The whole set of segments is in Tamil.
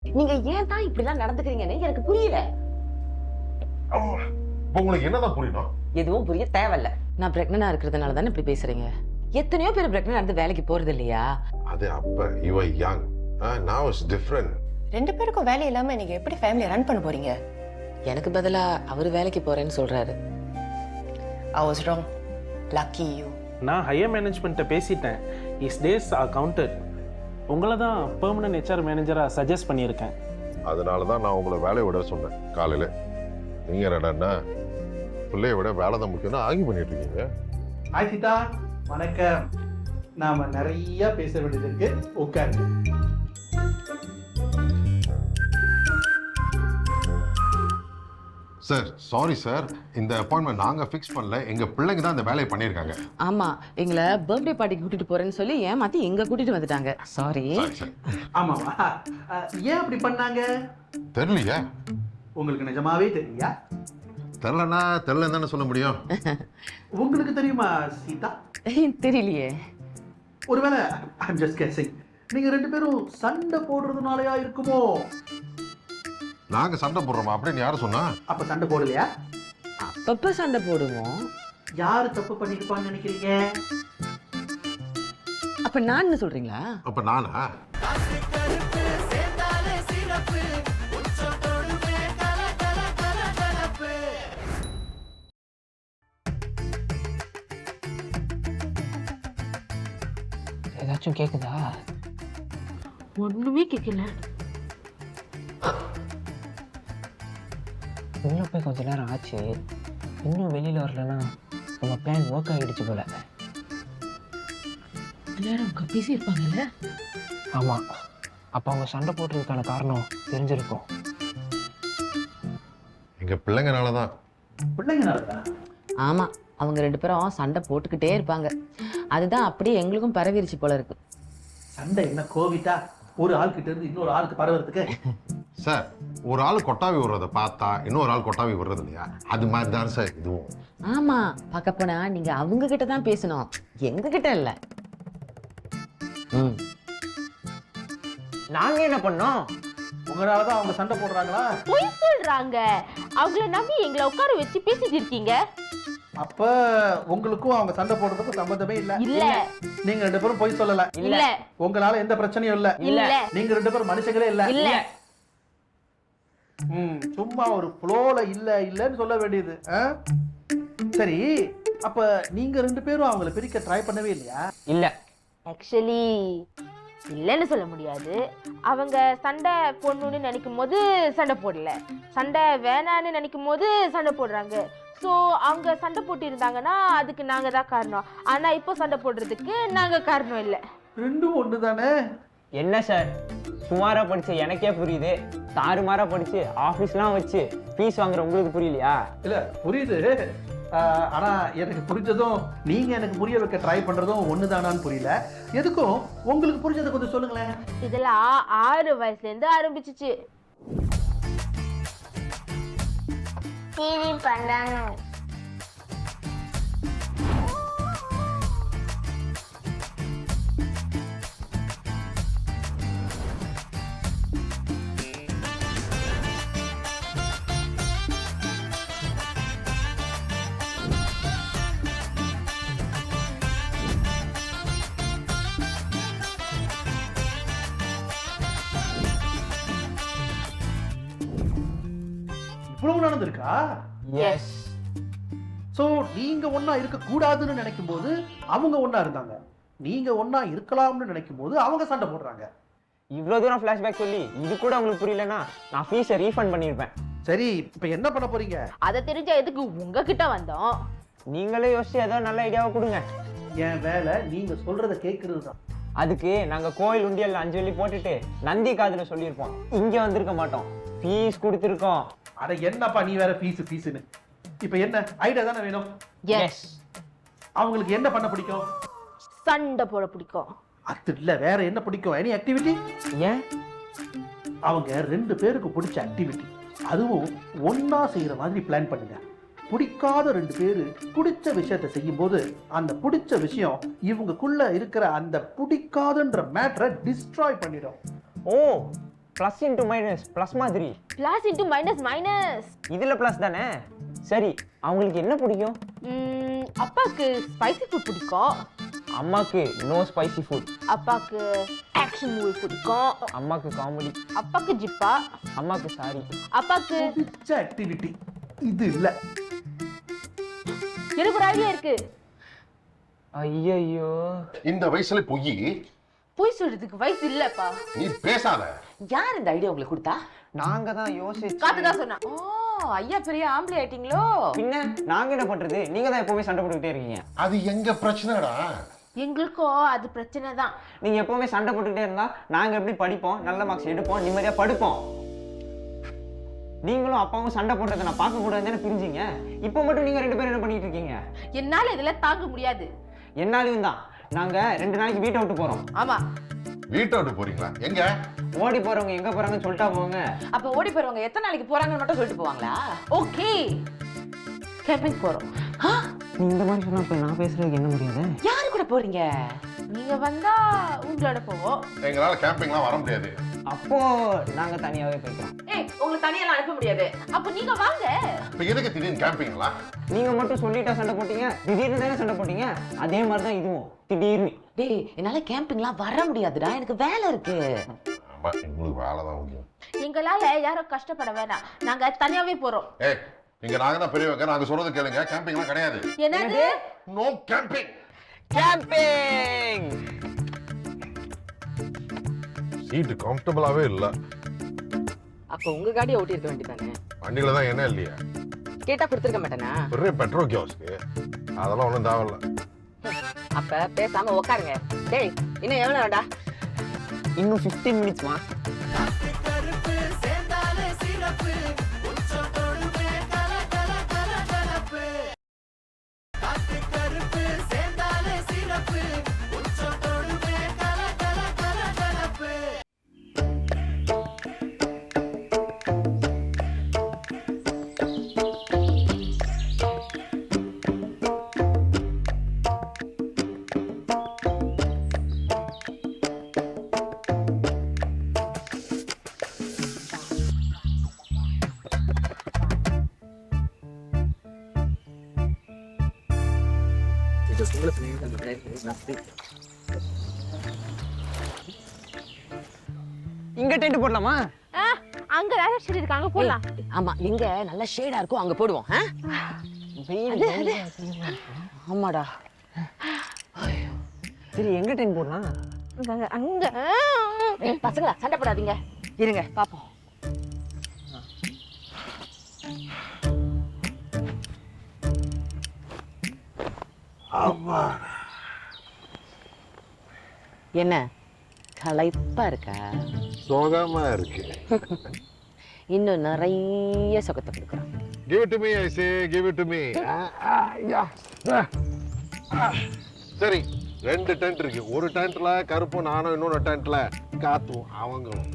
நீங்க ஏன் தான் இப்படி எல்லாம் நடந்துக்கிறீங்கன்னு எனக்கு புரியல. உங்களுக்கு என்னதான் புரியணும்? எதுவும் புரிய தேவையில்ல. நான் பிரெக்னண்டா இருக்கிறதுனால தானே இப்படி பேசுறீங்க. எத்தனையோ பேர் பிரெக்னண்டா இருந்து வேலைக்கு போறது இல்லையா? அது அப்ப you were young. Now it's different. ரெண்டு பேருக்கும் வேலை இல்லாம நீங்க எப்படி ஃபேமிலியை ரன் பண்ண போறீங்க? எனக்கு பதிலா அவரு வேலைக்கு போறேன்னு சொல்றாரு. I was wrong. Lucky you. நான் ஹையர் மேனேஜ்மெண்ட்டை பேசிட்டேன். His days are counted. உங்களை தான் பெர்மனன்ட் ஹெச்ஆர் மேனேஜராக சஜஸ்ட் பண்ணியிருக்கேன். அதனால தான் நான் உங்களை வேலையை விட சொன்னேன் காலையில. நீங்க என்னடா பிள்ளைய விட வேலை தான் முக்கியம்னு ஆகி பண்ணிட்டு இருக்கீங்க. ஹாய் சீதா, வணக்கம். நாம நிறைய பேச வேண்டியது இருக்கு, உட்காருங்க. சார் சாரி சார், இந்த அப்பாயின்மெண்ட் நாங்க ஃபிக்ஸ் பண்ணல, எங்க பிள்ளைங்க தான் இந்த வேலையை பண்ணியிருக்காங்க. ஆமா, எங்களை பர்த்டே பார்ட்டிக்கு கூட்டிட்டு போறேன்னு சொல்லி ஏமாத்தி எங்க கூட்டிட்டு வந்துட்டாங்க. சாரி. ஆமாவா? ஏன் அப்படி பண்ணாங்க? தெரியலையா? உங்களுக்கு நிஜமாவே தெரியலையா? தெரியலன்னு தானே சொல்ல முடியும். உங்களுக்கு தெரியுமா சீதா? தெரியலையே. ஒருவேளை I'm just guessing. நீங்க ரெண்டு பேரும் சண்டை போடுறதுனாலயா இருக்குமோ? நாங்க சண்டை போடுறோமா அப்படின்னு யாரு சொன்னா? அப்ப சண்டை போடலையா? அப்பப்ப சண்டை போடுவோம். யாரு தப்பு பண்ணிருப்பான்னு நினைக்கிறீங்க? அப்ப நான் சொல்றீங்களா? அப்ப நானா? ஏதாச்சும் கேக்குதா? ஒண்ணுமே கேட்கல. உள்ள போய் கொஞ்ச நேரம் ஆச்சு, இன்னும் வெளியில வரலன்னா நம்ம பிளான் ஒர்க் ஆகிடுச்சு போல. எல்லாரும் பேசியிருப்பாங்கல்ல. ஆமா, அப்ப அவங்க சண்டை போடுறதுக்கான காரணம் தெரிஞ்சிருக்கும். எங்க பிள்ளைங்கனாலதான். பிள்ளைங்கனாலதான்? ஆமா, அவங்க ரெண்டு பேரும் சண்டை போட்டுக்கிட்டே இருப்பாங்க. அதுதான் அப்படியே எங்களுக்கும் பரவிருச்சு போல இருக்கு. சண்டை என்ன கோவிட்டா ஒரு ஆள் கிட்ட இருந்து இன்னொரு ஆளுக்கு பரவறதுக்கு? சார், ஒரு ஆள் கொட்டாவி விடுறத பார்த்தா இன்னொரு ஆள் கொட்டாவி விடுறது இல்லையா? அது மாதிரி தான் சார் இதுவும். ஆமா, பார்க்க போனா நீங்க அவங்க கிட்ட தான் பேசணும், எங்க கிட்ட இல்ல. நாங்க என்ன பண்ணோம்? உங்களாலதான் அவங்க சண்டை போடுறாங்களா? பொய் சொல்றாங்க. அவங்கள நம்பி எங்களை உட்கார வச்சு பேசிட்டு இருக்கீங்க. அப்ப உங்களுக்கும் அவங்க சண்டை போடுறதுக்கும் சம்பந்தமே இல்ல. இல்ல. நீங்க ரெண்டு பேரும் பொய் சொல்லல. இல்ல. உங்களால எந்த பிரச்சனையும் இல்ல. இல்ல. நீங்க ரெண்டு பேரும் மனுஷங்களே இல்ல. இல்ல. சும்மா ஒரு ஃப்ளோல இல்ல இல்லன்னு சொல்ல வேண்டியது. சரி, அப்ப நீங்க ரெண்டு பேரும் அவங்கள பிரிக்க ட்ரை பண்ணவே இல்லையா? இல்ல. ஆக்சுவலி இல்லைன்னு சொல்ல முடியாது. அவங்க சண்டை போடணும்னு நினைக்கும் போது சண்டை போடல, சண்டை வேணான்னு நினைக்கும் போது சண்டை போடுறாங்க. ஸோ அவங்க சண்டை போட்டு இருந்தாங்கன்னா அதுக்கு நாங்க தான் காரணம். ஆனா இப்போ சண்டை போடுறதுக்கு நாங்க காரணம் இல்லை. ரெண்டும் ஒண்ணு தானே. என்ன சார், சுமாரா படிச்சு எனக்கே புரியுது, தாறுமாறா படிச்சு ஆபீஸ்லாம் வச்சு ஃபீஸ் வாங்குற உங்களுக்கு புரியலையா? இல்ல, புரியுது. ஆனா எனக்கு புரிஞ்சதும் நீங்க எனக்கு புரிய வைக்க ட்ரை பண்றதும் ஒண்ணுதானான்னு புரியல. எதுக்கும் உங்களுக்கு புரிஞ்சதை கொஞ்சம் சொல்லுங்களேன். இதெல்லாம் 6 வயசுல இருந்து ஆரம்பிச்சிச்சு. டிவி பண்ணாங்க. இவ்வளவு நடந்திருக்கா? எஸ். சோ நீங்க ஒண்ணா இருக்க கூடாதுன்னு நினைக்கும் போது அவங்க ஒண்ணா இருந்தாங்க, நீங்க ஒண்ணா இருக்கலாம்னு நினைக்கும் போது அவங்க சண்டை போடுறாங்க. இவ்வளவு தூரம் ஃபிளாஷ்பேக் சொல்லி இது கூட உங்களுக்கு புரியலன்னா நான் ஃபீஸை ரீஃபண்ட் பண்ணியிருப்பேன். சரி, இப்ப என்ன பண்ண போறீங்க? அதை தெரிஞ்சா எதுக்கு உங்ககிட்ட வந்தோம்? நீங்களே யோசிச்சு ஏதோ நல்ல ஐடியாவை கொடுங்க. என் வேலை நீங்க சொல்றத கேட்கறது தான். அதுக்கு நாங்க கோயில் உண்டியல்ல 5 வெள்ளி போட்டுட்டு நந்தி காதுல சொல்லியிருப்போம், இங்க வந்திருக்க மாட்டோம், ஃபீஸ் கொடுத்துருக்கோம். அட என்னப்பா நீ வேற ஃபீஸ்னு. இப்ப என்ன ஐடியா தானே வேணும்? எஸ். அவங்களுக்கு என்ன பண்ண பிடிக்கும்? சண்டை போட பிடிக்கும். அது இல்ல, வேற என்ன பிடிக்கும்? Any activity? ஏன்? அவங்க ரெண்டு பேருக்கு பிடிச்ச ஆக்டிவிட்டி, அதுவும் ஒன்னா செய்யற மாதிரி பிளான் பண்ணுங்க. பிடிக்காத ரெண்டு பேரு பிடிச்ச விஷயத்தை செய்யும் போது அந்த பிடிச்ச விஷயம் இவங்களுக்குள்ள இருக்கிற அந்த பிடிக்காதுன்ற மேட்டரை டிஸ்ட்ராய் பண்ணிடும். ஓ, ப்ளஸ் இன்ட்டு மைனஸ் ப்ளஸ் மாதிரி. Plus into minus minus. இதில் ப்ளஸ் தானே. சரி, அவங்களுக்கு என்ன பிடிக்கும்? அப்பாவுக்கு ஸ்பைசி ஃபுட் பிடிக்கும். அம்மாக்கு நோ ஸ்பைசி ஃபுட். அப்பாவுக்கு ஆக்ஷன் மூவி பிடிக்கும். அம்மாக்கு காமெடி. அப்பாவுக்கு ஜிப்பா. அம்மாக்கு சாரி. அப்பாவுக்கு பிடிச்ச ஆக்டிவிட்டி இது இல்லை. எனக்கு ஒரு ஐடியா இருக்கு. ஐயோ, இந்த வயசுல போய் சொல்றதுக்கு வயசு இல்லப்பா. நீ பேசாத. யார் இந்த ஐடியா உங்களுக்கு கொடுத்தா? நாங்க தான் யோசிச்சு. காத்து தான் சொன்னா. ஓ, ஐயா பெரிய ஆம்பளை ஆயிட்டீங்களோ? பின்ன நாங்க என்ன பண்றது? நீங்க தான் எப்பவுமே சண்டை போட்டுக்கிட்டே இருக்கீங்க. அது எங்க பிரச்சனைடா. எங்களுக்கும் அது பிரச்சனை தான். நீங்க எப்பவுமே சண்டை போட்டுக்கிட்டே இருந்தா நாங்க எப்படி படிப்போம், நல்ல மார்க்ஸ் எடுப்போம், நிம்மதியா படுப்போம்? நீங்களும் அப்பாவும் சண்டை போடுறதை நான் பார்க்க கூடாதுன்னு பிரிஞ்சிங்க. இப்போ மட்டும் நீங்க 2 பேரும் என்ன பண்ணிட்டு இருக்கீங்க? என்னால இதெல்லாம் தாங்க முடியாது. என்னாலையும் தான். நாங்க 2 நாளைக்கு வீட்டை விட்டு போறோம். ஆமா. வீட்டை விட்டு போறீங்களா? எங்க ஓடி போறவங்க எங்க போறாங்கன்னு சொல்லிட்டா போங்க. அப்ப ஓடி போறவங்க எத்தனை நாளைக்கு போறாங்கன்னு மட்டும் சொல்லிட்டு போவாங்களா? ஓகே, கேம்பிங் போறோம். நீ இந்த மாதிரி சொன்னா இப்ப நான் பேசுறதுக்கு என்ன முடியாது? யாரு கூட போறீங்க? நீங்க வந்தா உங்களோட போவோம். எங்களால கேம்பிங்லாம் வர முடியாது. அப்போ நாங்க தனியாவே போய்க்கிறோம். ஏய், உங்களுக்கு தனியெல்லாம் அனுப்ப முடியாது. அப்ப நீங்க வாங்க. இப்ப எதுக்கு திடீர்னு கேம்பிங்லாம்? நீங்க மட்டும் சொல்லிட்டா சண்டை போட்டீங்க, திடீர்னு தானே சண்டை போட்டீங்க. அதே மாதிரி தான் இதுவும் திடீர்னு. டேய், என்னால கேம்பிங்லாம் வர முடியாதுடா, எனக்கு வேலை இருக்கு. ஆமா, உங்களுக்கு வேலை தான் முக்கியம். எங்களால யாரும் கஷ்டப்பட வேணாம். நாங்க தனியாவே போறோம். ஏய், இங்க நாங்க தான் பெரியவங்க, நாங்க சொல்றது கேளுங்க. கேம்பிங்லாம் கிடையாது. என்னது? No camping. கேம்பிங். சீட் கம்ஃபர்டபுளாவே இல்ல. அப்ப உங்க காடியை ஓட்டி இருக்க வேண்டியதானே? வண்டியில தான் என்ன இல்லையா? கேட்டா கொடுத்துருக்க மாட்டேனா? பெரிய பெட்ரோல் கியோஸ்க்கு அதெல்லாம் ஒன்றும் தேவையில்ல. அப்ப பேசாம உட்காருங்க. டேய், இன்னும் எவ்வளவு வேண்டா? இன்னும் 15 மினிட்ஸ்மா. இங்க டென்ட் போடலாமா? அங்க ராஜேஸ்வரி இருக்காங்க, போலாம். ஆமா, எங்க நல்ல ஷேடா இருக்கும் அங்க போடுவோம். ஆமாடா. சரி, எங்க டென்ட் போடலாம்? அங்க. பசங்களா, சண்டை போடாதீங்க, இருங்க பாப்போம். என்ன களைப்பா இருக்கா? சோகமா இருக்கு. இன்னும் நிறைய சுகத்தை கொடுக்குறோம். Give it to me, I say, give it to me. சரி, 2 டென்ட் இருக்கு. ஒரு டென்ட்ல கருப்பும் நானும், இன்னொரு டென்ட்ல காத்தும் அவங்களும்.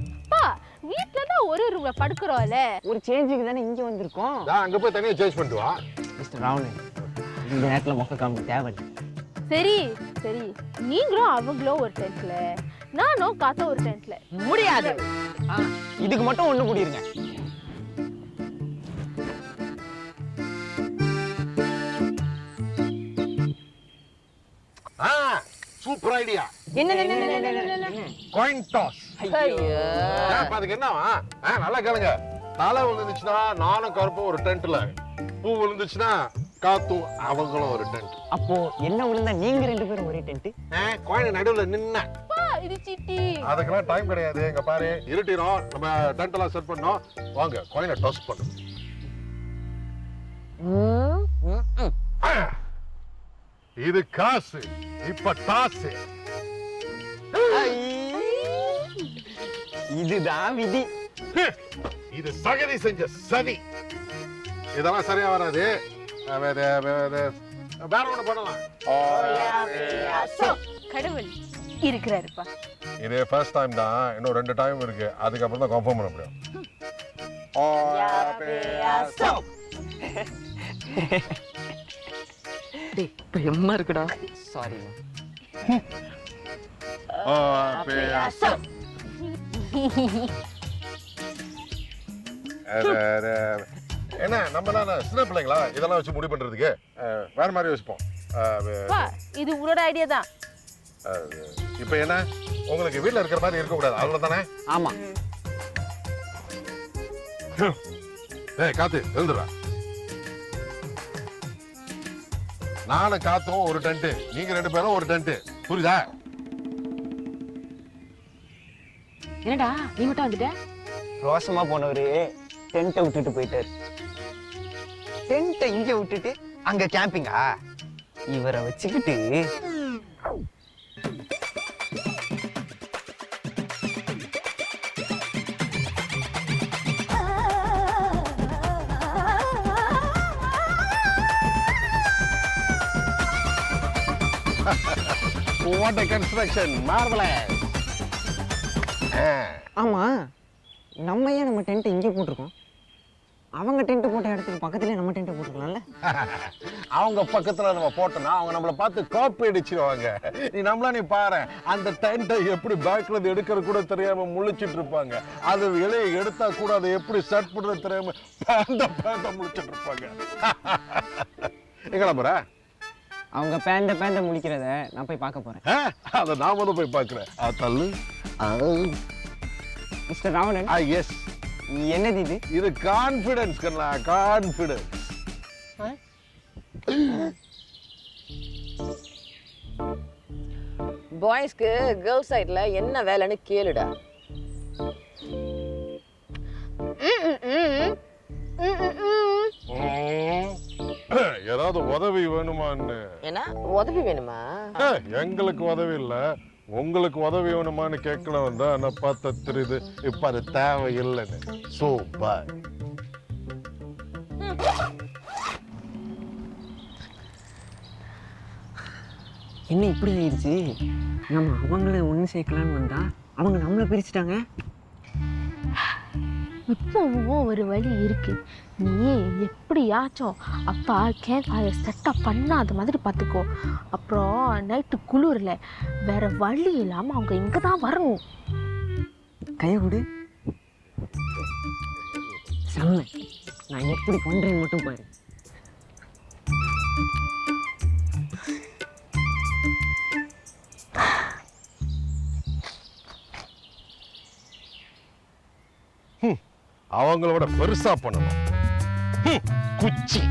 வீட்ல தான் ஒரு ரூம்ல படுக்கிறோம்ல. ஒரு சேஞ்சுக்கு தானே இங்க வந்திருக்கோம். நான் அங்க போய் தனியா சேஞ்ச் பண்ணிட்டு வா. மிஸ்டர் ராவணன், இந்த நேரத்துல மொக்க காமி தேவை. சரி சரி, நீங்களும் அவங்களும் ஒரு டென்ட்ல, நானும் காத்தா ஒரு டென்ட்ல. முடியாது. இதுக்கு மட்டும் ஒண்ணு கூடிருங்க. Super idea. என்ன? Coin toss. ஐயோ, அதுக்கு என்னவா? நல்லா கேளுங்க. தலை விழுந்துச்சுன்னா நானும் கருப்பும் ஒரு டென்ட்ல, பூ விழுந்துச்சுன்னா காத்தும் அவங்களும் ஒரு டென்ட். அப்போ என்ன விழுந்தா நீங்க 2 பேரும் ஒரே டென்ட்? காயின் நடுவுல நின்ன. இது சீட்டி. அதுக்கெல்லாம் டைம் கிடையாது. இங்க பாரு, இருட்டிரும். நம்ம டென்ட் எல்லாம் செட் பண்ணோம். வாங்க, காயினை டாஸ் பண்ணு. இது காசு, இப்ப டாஸ். இதுதான் விதி. இது சகதி செஞ்ச சதி. இதெல்லாம் சரியா வராது. வேற ஒண்ணு பண்ணலாம். கடவுள் இருக்கிறாருப்பா. இது ஃபர்ஸ்ட் டைம் தான். இன்னும் 2 டைம் இருக்கு. அதுக்கப்புறம் தான் கன்ஃபார்ம் பண்ண முடியும். டேய், பயமா இருக்குடா. சாரி. என்ன நம்ம தானே சின்ன பிள்ளைங்களா இதெல்லாம் வச்சு முடிவு பண்றதுக்கு வேற மாதிரி யோசிப்போம். அப்பா, இது உங்களோட ஐடியா தான். இப்போ என்ன உங்களுக்கு வீட்டில் இருக்கிற மாதிரி இருக்கக்கூடாது அவ்வளோதானே? ஆமா. ஏய் காத்து எழுந்துடா. நானும் காத்தும் ஒரு டென்ட், நீங்க 2 பேரும் ஒரு டென்ட், புரியுதா? என்னடா நீ மட்டும் வந்துட்ட? ரோசமா போனவரு டென்ட்டை விட்டுட்டு போயிட்டாரு. டென்ட்டை இங்க விட்டுட்டு அங்க கேம்பிங்கா? இவரை வச்சுக்கிட்டு What a construction, marvelous. ஆமா, நம்ம ஏன் நம்ம டென்ட் இங்கே போட்டிருக்கோம்? அவங்க டென்ட் போட்ட இடத்துக்கு பக்கத்துலேயே நம்ம டென்ட் போட்டுக்கலாம்ல? அவங்க பக்கத்துல நம்ம போட்டோம்னா அவங்க நம்மளை பார்த்து காப்பி அடிச்சிருவாங்க. நீ பாரு, அந்த டென்ட்டை எப்படி பேக்ல இருந்து எடுக்கிறது கூட தெரியாம முழிச்சிட்டு இருப்பாங்க. அது இலையை எடுத்தா கூட அதை எப்படி செட் பண்றது தெரியாம பேந்த முழிச்சிட்டு இருப்பாங்க. எங்கடா போற? அவங்க பேந்த முழிக்கிறத நான் போய் பார்க்க போறேன். அதை நான் வந்து போய் பார்க்கிறேன். தள்ளு. மிஸ்டர் ராவணன். எஸ். என்னது இது? இது கான்ஃபிடன்ஸ் கண்ணா, கான்ஃபிடன்ஸ். பாய்ஸ்க்கு கேர்ள்ஸ் சைடுல என்ன வேலைன்னு கேளுடா. ஏதாவது உதவி வேணுமான்னு. என்ன உதவி வேணுமா? எங்களுக்கு உதவி இல்ல, உங்களுக்கு உதவி வேணுமான்னு கேட்கல வந்தா நான் பார்த்த தெரியுது. இப்ப அது தேவையில்லைன்னு. சூப்பர். என்ன இப்படி ஆயிடுச்சு? நம்ம அவங்கள ஒன்று சேர்க்கலான்னு வந்தா அவங்க நம்மளை பிரிச்சுட்டாங்க. இப்போவும் ஒரு வழி இருக்கு. நீ எப்படியாச்சும் அப்பா கேம்ப் ஃபயர் செட்டப் பண்ணாத மாதிரி பார்த்துக்கோ. அப்புறம் நைட்டு குளிரில் வேற வழி இல்லாமல் அவங்க இங்கே தான் வரணும். கையை கொடு. செம்ம, நான் எப்படி பண்றேன்னு மட்டும் பாரு. அவங்களோட பெருசா பண்ணணும். குச்சி.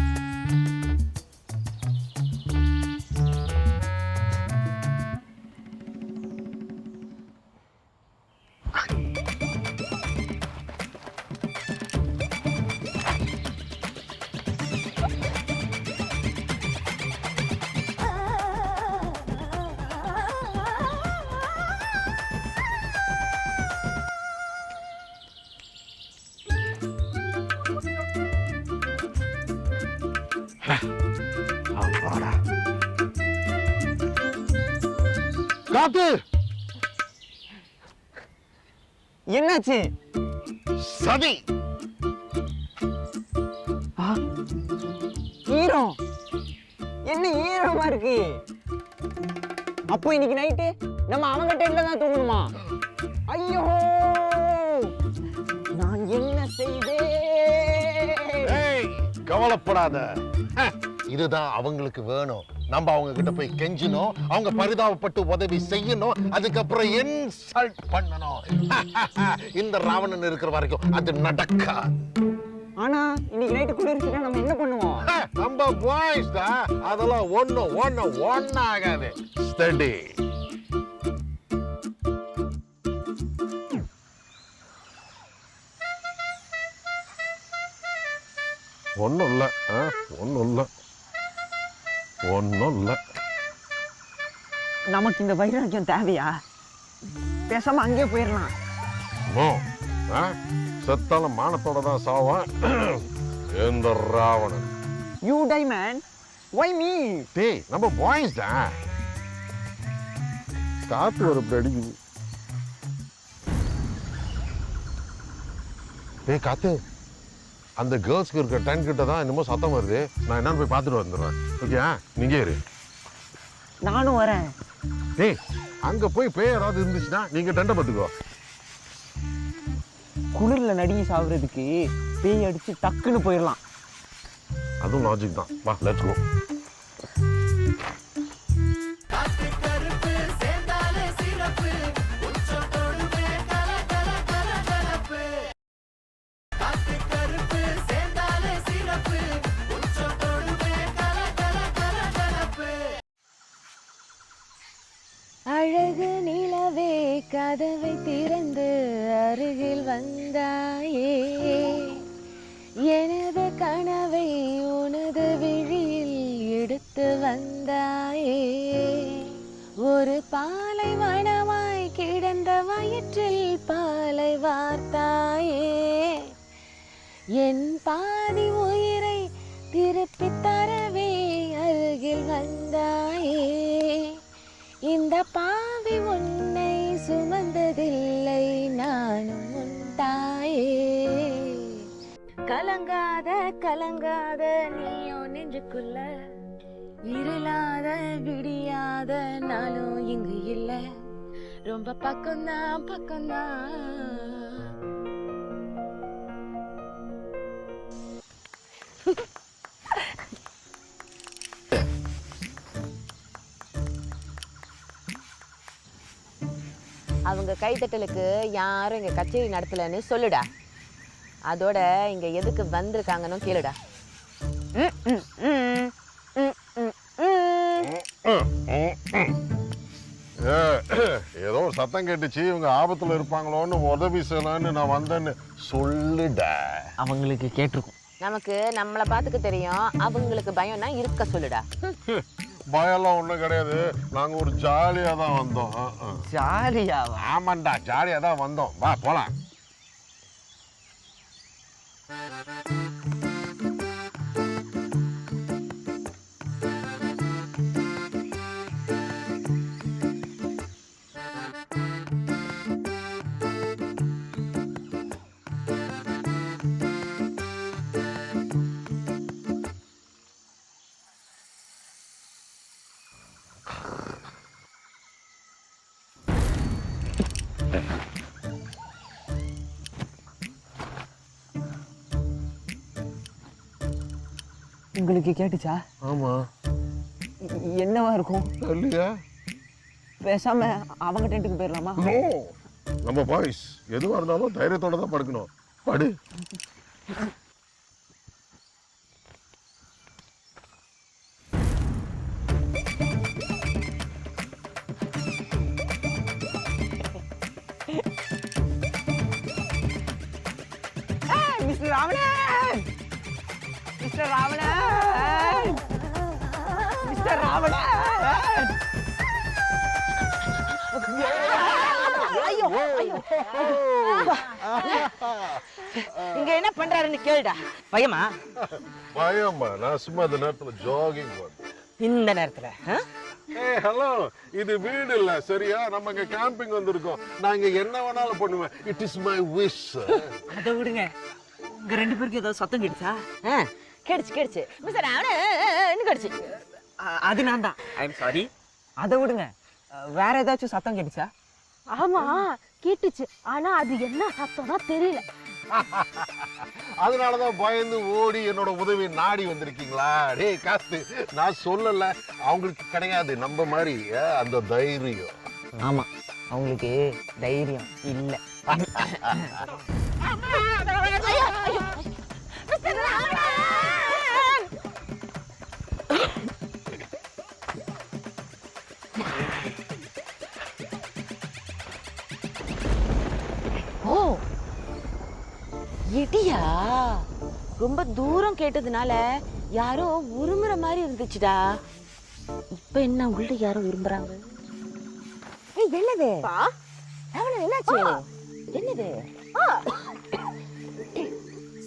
காத்து, என்னாச்சு? சதி. ஈரம். என்ன ஈரமா இருக்கு? அப்போ இன்னைக்கு நைட்டு நம்ம அவங்க டென்ட்ல தான் தூங்கணுமா? ஐயோ, நான் என்ன செய்தேன்? கவலைப்படாத, இதுதான் அவங்களுக்கு வேணும். நம்ம அவங்க கிட்ட போய் கெஞ்சணும், அவங்க பரிதாபப்பட்டு உதவி செய்யணும், அதுக்கப்புறம் இன்சல்ட் பண்ணணும். இந்த ராவணன் இருக்கிற வரைக்கும் அது நடக்கா. ஆனா இன்னைக்கு நைட்டு குளிர்ச்சினா நம்ம என்ன பண்ணுவோம்? நம்ம பாய்ஸ் தான், அதெல்லாம் ஒண்ணாகாது. ஸ்டடி. ஒன்றும் இல்லை. நமக்கு இந்த வைராக்கியம் தேவையா? பேசாம அங்கேயே போயிடலாம். செத்தாலும் மானத்தோட தான் சாவான் இந்த Ravanan. You die man, why me? டேய், நம்ம பாய்ஸ் தான். காத்து ஒரு அடிக்குது. டேய் காத்து, அந்த கேர்ள்ஸ்க்கு இருக்க டென்ட் கிட்ட தான் என்னமோ சத்தம் வருது. நான் என்னன்னு போய் பார்த்துட்டு வந்துடுறேன். ஓகே, நீங்க இரு. நானும் வரேன். டேய், அங்க போய் பேய் ஏதாவது இருந்துச்சுன்னா நீங்க டென்ட்டை பார்த்துக்கோ. குளிர்ல நடுங்கி சாகுறதுக்கு பேய் அடிச்சு டக்குன்னு போயிடலாம். அதுவும் லாஜிக் தான். வா லெட்ஸ் கோ. அழகு நிலவே கதவை திறந்து அருகில் வந்தாயே, எனது கனவை உனது விழியில் எடுத்து வந்தாயே, ஒரு பாலைவனமாய் கிடந்த வயிற்றில் பாலை வார்த்தாயே, என் பாதி உயிரை திருப்பி தரவே அருகில் வந்தாயே, இந்த பாவி உன்னை சுமந்ததில்லை நானும் உன் தாயே, கலங்காத கலங்காத நீயோ நெஞ்சுக்குள்ள, இருளாத விடியாத நாளும் இங்கு இல்ல, ரொம்ப பக்கம்தான் பக்கம்தான். அவங்க கைத்தட்டலுக்கு யாரும் இங்க கச்சேரி நடத்தலன்னு சொல்லுடா. அதோட இங்க எதுக்கு வந்திருக்காங்கன்னு கேளுடா. ஏதோ ஒரு சத்தம் கேட்டுச்சு, இவங்க ஆபத்துல இருப்பாங்களோன்னு உதவி செய்யலான்னு நான் வந்தேன்னு சொல்லுடா. அவங்களுக்கு கேட்டிருக்கும். நமக்கு நம்மளை பார்த்துக்க தெரியும், அவங்களுக்கு பயம்னா இருக்க சொல்லுடா. பயம்லாம் ஒன்றும் கிடையாது. நாங்கள் ஒரு ஜாலியாக தான் வந்தோம். ஜாலியாவா? ஆமாண்டா, ஜாலியாக தான் வந்தோம். வா போலாம். உங்களுக்கு கேட்டுச்சா? ஆமா. என்னவா இருக்கும்? இல்லையா? பேசாம அவங்க டென்ட்டுக்கு போயிடலாமா? நம்ம பாய்ஸ் எதுவாக இருந்தாலும் தைரியத்தோட தான் படுக்கணும். படு. Mister Ravanan, mister Ravanan, mister Ravanan. ஐயோ ஐயோ, இங்க என்ன பண்றாருன்னு கேளுடா. பயமா? பயமா? நான் சும்மா இந்த நேரத்தில் ஜாகிங் போறேன். இந்த நேரத்துல ஏய் ஹலோ, இது வீடு இல்ல சரியா? நம்ம இங்க கேம்பிங் வந்திருக்கோம். நான் இங்க என்ன வேணாலும் பண்ணுவேன். It is my wish. அதை விடுங்க, உங்க ரெண்டு பேருக்கு ஏதாவது சத்தம் கேட்டுச்சா? கேடுச்சு மிஸ்டர் ராவணன் கேடுச்சு. அது நான் தான். I am sorry. அதை விடுங்க, வேற ஏதாச்சும் சத்தம் கேட்டுச்சா? ஆமா கேட்டுச்சு, ஆனா அது என்ன சத்தம்னா தெரியல. அதனாலதான் பயந்து ஓடி என்னோட உதவி நாடி வந்திருக்கீங்களா? டேய் காத்து, நான் சொல்லல, அவங்களுக்கு கிடையாது நம்ம மாதிரி அந்த தைரியம். ஆமா, அவங்களுக்கு தைரியம் இல்ல. ஓ இடியா? ரொம்ப தூரம் கேட்டதுனால யாரோ உருமுற மாதிரி இருந்துச்சுடா. இப்ப என்ன உள்ள யாரோ விரும்புறாங்க? ஏய் என்னது? அவன என்னாச்சு? என்னது?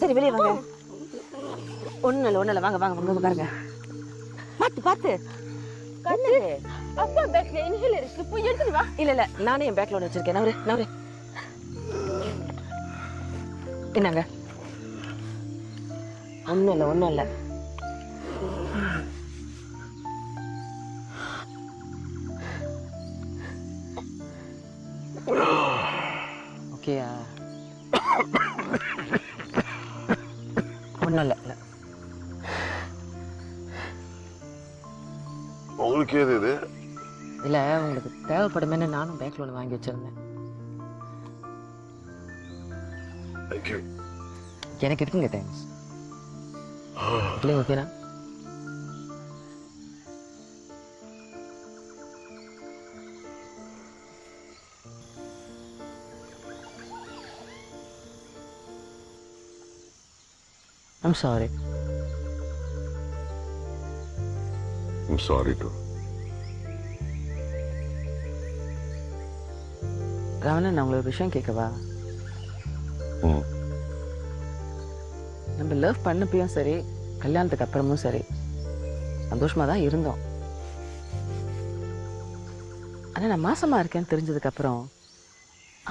சரி வெளிய வாங்க. ஒண்ணுல வாங்க பாருங்க. பாத்து கண்ணு. அப்பா பேக்ல இன்ஹேலர் இருக்கு, போய் எடுத்து வா. இல்ல நானே என் பேக்ல ஒன்னு வச்சிருக்கேன். நவரு என்னங்க? ஒண்ணும் இல்ல. ஓகேயா? ஒன்றும் இல்லை. உங்களுக்கு ஏது இது? இல்லை, உங்களுக்கு தேவைப்படுமேன்னு நானும் பேங்க் லோன் வாங்கி வச்சிருந்தேன். தேங்க்யூ. எனக்கு இருக்குங்க, தேங்க்ஸ். இல்லைங்க, ஓகேண்ணா? I'm sorry. I'm sorry too. Ravanan, நான் உங்களுக்கு ஒரு விஷயம் கேட்கவா? நம்ம லவ் பண்ணப்பையும் சரி, கல்யாணத்துக்கு அப்புறமும் சரி, சந்தோஷமா தான் இருந்தோம். ஆனால் நான் மாசமா இருக்கேன்னு தெரிஞ்சதுக்கு அப்புறம்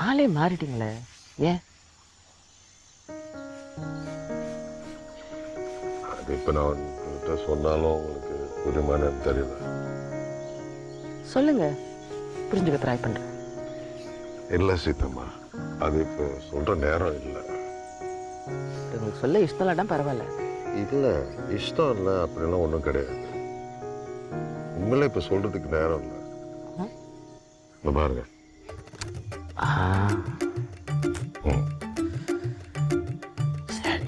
ஆளே மாறிட்டீங்களே, ஏன்? அது இப்போ நான் உங்கள்கிட்ட சொன்னாலும் உங்களுக்கு புரியுமான்னு தெரியல. சொல்லுங்க, புரிஞ்சுக்க ட்ரை பண்றேன். இல்லை சீத்தம்மா, அது இப்போ சொல்ற நேரம் இல்லை. உங்களுக்கு சொல்ல இஷ்டம் இல்லாட்டா பரவாயில்ல. இல்லை, இஷ்டம் இல்லை அப்படிலாம் ஒன்றும் கிடையாது. உண்மையில இப்போ சொல்றதுக்கு நேரம் இல்லை. இந்த பாருங்க. சரி.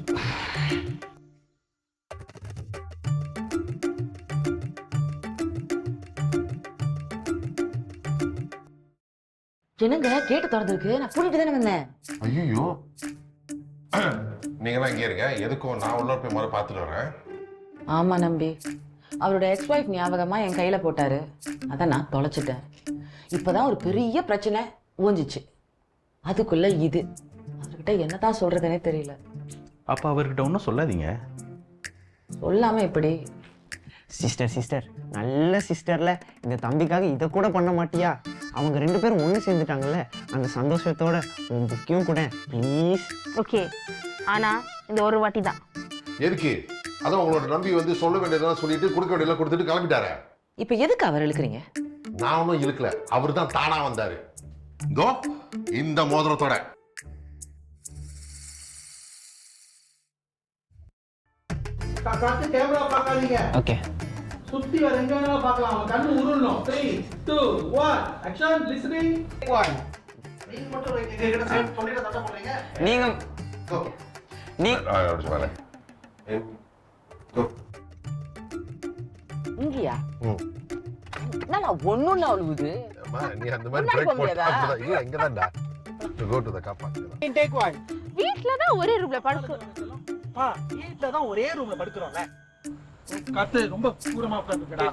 என்னங்க கேட்டு திறந்துருக்கு? நான் கூட்டிட்டு தானே வந்தேன். ஐயோ, நீங்களாம் இங்கே இருங்க, எதுக்கும் நான் உள்ள போய் முறை பார்த்துட்டு வரேன். ஆமா நம்பி, அவரோட எக்ஸ் ஒய்ஃப் ஞாபகமா என் கையில போட்டாரு. அதான் நான் தொலைச்சிட்டேன். இப்பதான் ஒரு பெரிய பிரச்சனை ஊஞ்சிச்சு. அதுக்குள்ள இது. அவர்கிட்ட என்னதான் சொல்றதுனே தெரியல. அப்போ அவர்கிட்ட ஒன்றும் சொல்லாதீங்க. சொல்லாம எப்படி? சிஸ்டர் நல்ல சிஸ்டர்ல இந்த தம்பிக்காக இதை கூட பண்ண மாட்டியா? அவங்க 2 பேரும் ஒன்று சேர்ந்துட்டாங்கல்ல, அந்த சந்தோஷத்தோட உன் புக்கையும் கூட ப்ளீஸ். ஓகே, ஆனா இந்த ஒரு வாட்டி தான். எதுக்கு? அதான் உங்களோட நம்பி வந்து சொல்ல வேண்டியதெல்லாம் சொல்லிட்டு கொடுக்க வேண்டியதெல்லாம் கொடுத்துட்டு கிளம்பிட்டாரு. இப்ப எதுக்கு அவர் இழுக்கிறீங்க? நான் ஒன்றும் இழுக்கல, அவர் தான் தானா வந்தாரு. இதோ இந்த மோதிரத்தோட. கேமரா பார்க்காதீங்க. ஓகே, சுத்தி வர எங்க வேணாலும் பார்க்கலாம். அவன் கண்ணு உருளணும். 3, 2, 1 ஆக்ஷன். லிசனிங் 1. நீங்க மட்டும் எங்க கிட்ட சொல்லிட்டு தட்ட போறீங்க. நீங்க நீ வரேன். இங்கயா? நான் ஒண்ணும் அழுவுது. நீ அந்த மாதிரி பிரேக் போட்டா அப்படிதான். இல்ல, இங்கதான்டா. Go to the car park. Take 1. வீட்ல தான் ஒரே ரூம்ல படுக்க. வீட்ல தான் ஒரே ரூம்ல படுக்குறோம்ல. கத்து ரொம்ப தூரமா உட்கார்ந்துடா.